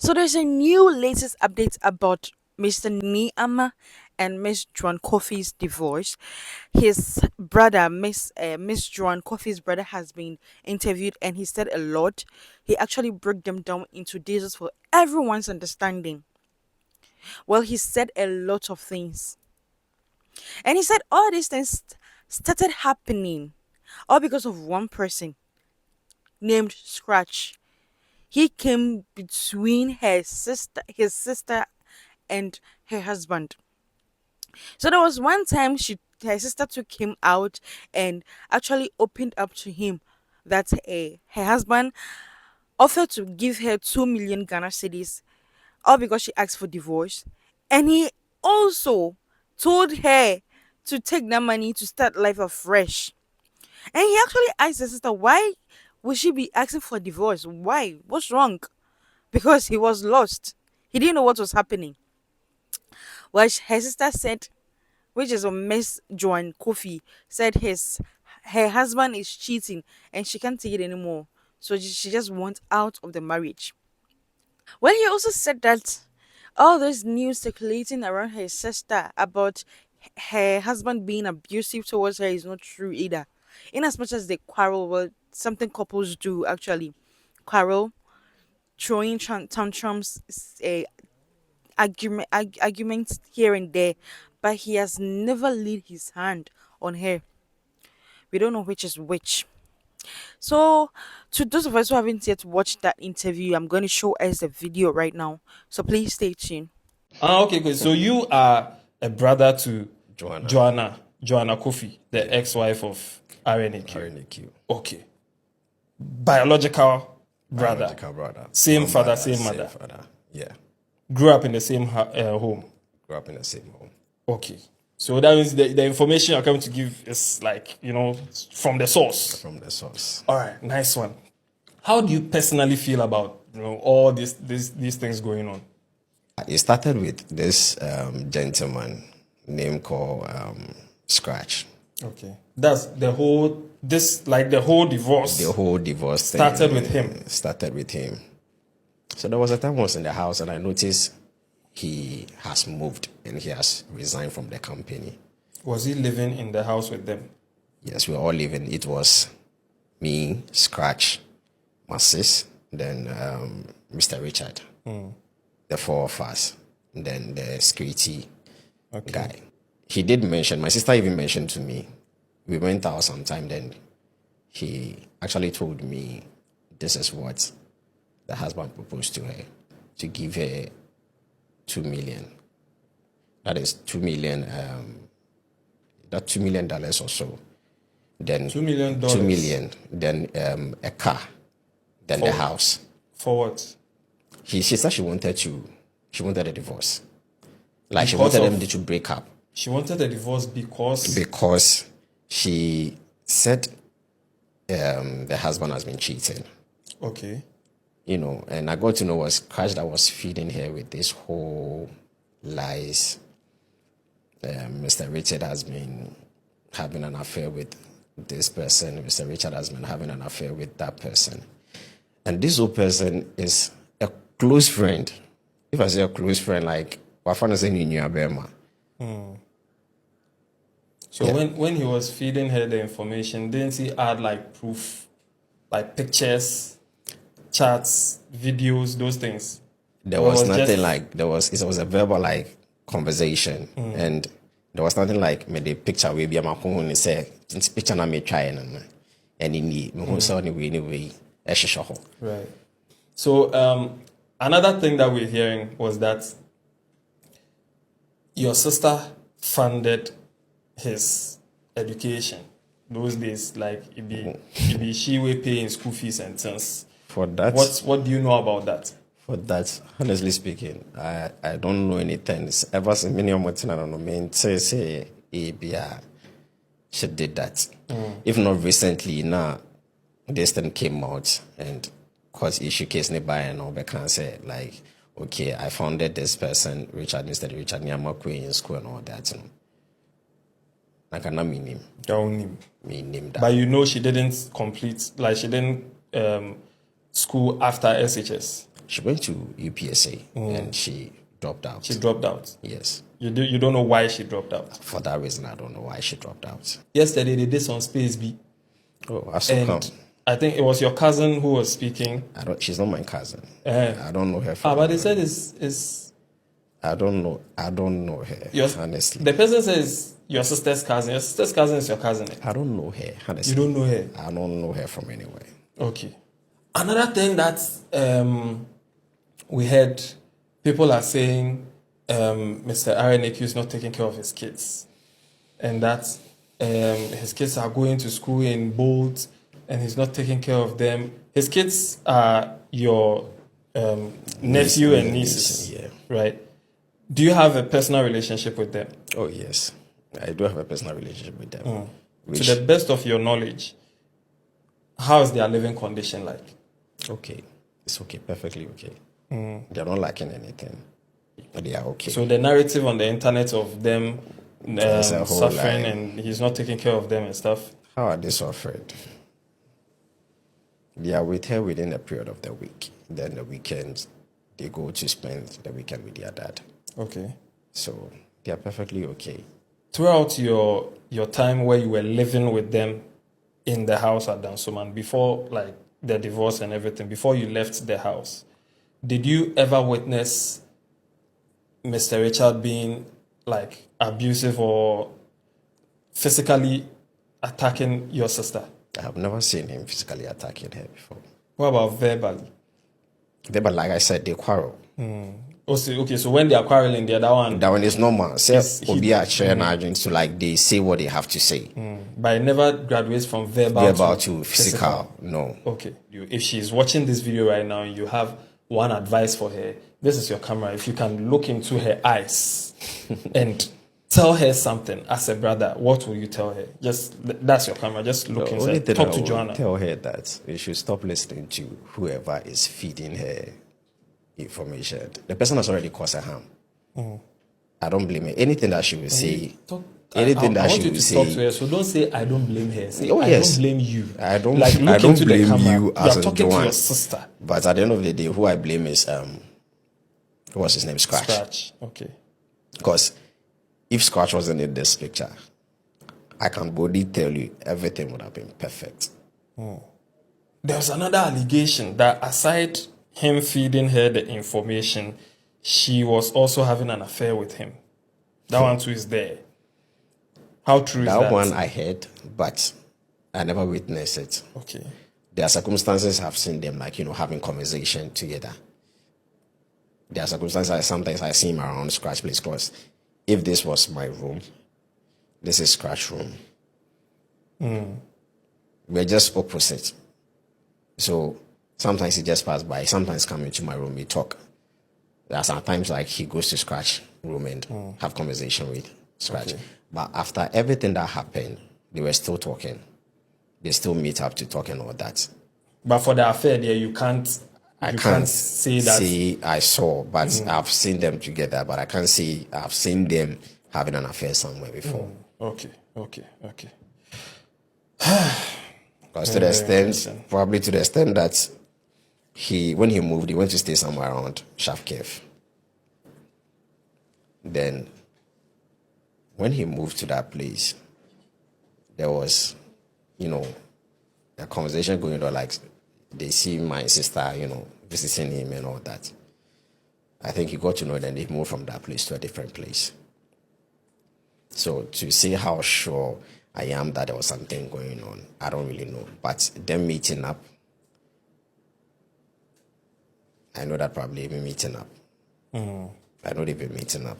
So there's a new latest update about Mr. Nii Armah and Miss Joan Coffey's divorce. His brother, Miss Joan Coffey's brother, has been interviewed and he said a lot. He actually broke them down into details for everyone's understanding. Well, he said a lot of things, and he said all these things started happening all because of one person named Scratch. He came between his sister and her husband. So there was one time her sister took him out and actually opened up to him that her husband offered to give her 2 million Ghana cedis all because she asked for divorce. And he also told her to take that money to start life afresh. And he actually asked her sister, why would she be asking for divorce? Why? What's wrong? Because he was lost. He didn't know what was happening. Well, her sister said, which is a Miss Joan Kofi, said her husband is cheating and she can't take it anymore. So she just wants out of the marriage. Well, he also said that all this news circulating around her sister about her husband being abusive towards her is not true either. In as much as they quarrel, well, something couples do actually quarrel, throwing tantrums, arguments here and there, but he has never laid his hand on her. We don't know which is which. So, to those of us who haven't yet watched that interview, I'm going to show us the video right now. So please stay tuned. Okay, good. So you are a brother to Joanna. Joanna Kofi, the ex-wife of RNAQ. RNQ. Okay. Biological brother. Biological brother. Same One father, brother, same mother. father. Yeah. Grew up in the same home. Grew up in the same home. Okay. So that means the information you're coming to give is like, from the source. From the source. All right, nice one. How do you personally feel about all these things going on? It started with this gentleman named called Scratch. Okay. That's the whole divorce. The whole divorce started thing with him. Started with him. So there was a time I was in the house and I noticed he has moved and he has resigned from the company. Was he living in the house with them? Yes, we were all living. It was me, Scratch, my sis, then Mr. Richard, the four of us, and then the security guy. He did mention, my sister even mentioned to me, we went out sometime, then he actually told me this is what the husband proposed to her, to give her 2 million. That is 2 million, that $2 million or so. Then $2 million. 2 million, then a car, then the house. For what? She said she wanted a divorce. Like she wanted them to break up. She wanted a divorce Because she said the husband has been cheating. Okay. And I got to know was Crash that was feeding her with this whole lies. Mr. Richard has been having an affair with this person. Mr. Richard has been having an affair with that person. And this whole person is a close friend. If I say a close friend, like, Wafana say Nii Armah. So when he was feeding her the information, didn't he add like proof, like pictures, chats, videos, those things? There was nothing like, it was a verbal like conversation. And there was nothing like me the picture we be my phone and say this picture na me try and in the me so anyway Right. So another thing that we're hearing was that your sister funded his education those days, like it be she will paying school fees and things. For that, what do you know about that? For that, honestly speaking, I don't know anything. It's ever since many of my I don't know, mean say she did that. If not recently, now this thing came out and cause issue case nearby and all but can say like, okay, I founded this person, Mr. Richard Nii Armah in school and all that. I cannot mean him. Don't Mean him that. But she didn't complete, like she didn't school after SHS. She went to UPSA and she dropped out. She dropped out. Yes. You don't know why she dropped out. For that reason, I don't know why she dropped out. Yesterday they did some Space B. Oh, I saw come. And I think it was your cousin who was speaking. She's not my cousin. I don't know her. But they said it's. I don't know her. Honestly, the person says your sister's cousin. Your sister's cousin is your cousin. I don't know her. Honestly, you don't know her. I don't know her from anywhere. Okay. Another thing that we heard, people are saying Mr. Areneku is not taking care of his kids, and that his kids are going to school in Bolt, and he's not taking care of them. His kids are your nephew and nieces, yeah. Right? Do you have a personal relationship with them? Oh yes, I do have a personal relationship with them. To the best of your knowledge, how is their living condition like? Okay, it's okay, perfectly okay. They're not lacking anything. They are okay. So the narrative on the internet of them suffering lie. And he's not taking care of them and stuff. How are they suffering? They are with her within a period of the week. Then the weekends, they go to spend the weekend with their dad. Okay. So they are perfectly okay. Throughout your time where you were living with them in the house at Dansoman, before like the divorce and everything, before you left the house, did you ever witness Mr. Richard being like abusive or physically attacking your sister? I have never seen him physically attacking her before. What about verbally? But like I said, they quarrel. Okay, so when they are quarreling, the other one... That one is normal. Say, Obi are sharing arguments to like, they say what they have to say. But it never graduates from verbal to physical. No. Okay. If she's watching this video right now, you have one advice for her. This is your camera. If you can look into her eyes and tell her something as a brother, what will you tell her? Just that's your camera. Just look inside. Talk to Joanna. Tell her that she should stop listening to whoever is feeding her information. The person has already caused her harm. I don't blame her. Anything that she will say, anything that she will say. Talk to her, so don't say I don't blame her. Say, oh yes, I don't blame you. I don't. Like I don't blame you as a talking Joanne. To your sister. But at the end of the day, who I blame is what's his name? Scratch. Scratch. Okay. Because if Scratch wasn't in this picture, I can boldly tell you everything would have been perfect. There's another allegation that aside him feeding her the information, she was also having an affair with him. That one too is there. How true is that? That one I heard, but I never witnessed it. Okay. There are circumstances I've seen them like, having conversation together. There are circumstances sometimes I see him around Scratch place because if this was my room, this is Scratch room. We're just opposite. So sometimes he just pass by, sometimes come into my room, we talk. There are sometimes like he goes to Scratch room and have conversation with Scratch. Okay. But after everything that happened, they were still talking. They still meet up to talk and all that. But for the affair there, you can't say that. See, I saw, but I've seen them together, but I can't see I've seen them having an affair somewhere before. Okay. Because to the extent, probably to the extent that when he moved, he went to stay somewhere around Shafkev. Then, when he moved to that place, there was, a conversation going on, like they see my sister, visiting him and all that. I think he got to know, then they moved from that place to a different place. So to see how sure I am that there was something going on, I don't really know. But them meeting up, I know that probably they've been meeting up. I know they've been meeting up.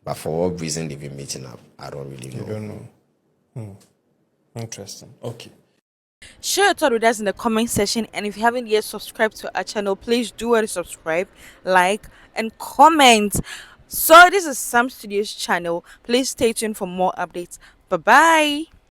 But for what reason they've been meeting up, I don't really know. You don't know. Interesting. Okay. Share your thoughts with us in the comment section, and if you haven't yet subscribed to our channel, please do well to subscribe, like, and comment. So this is Sam Studios channel. Please stay tuned for more updates. Bye bye.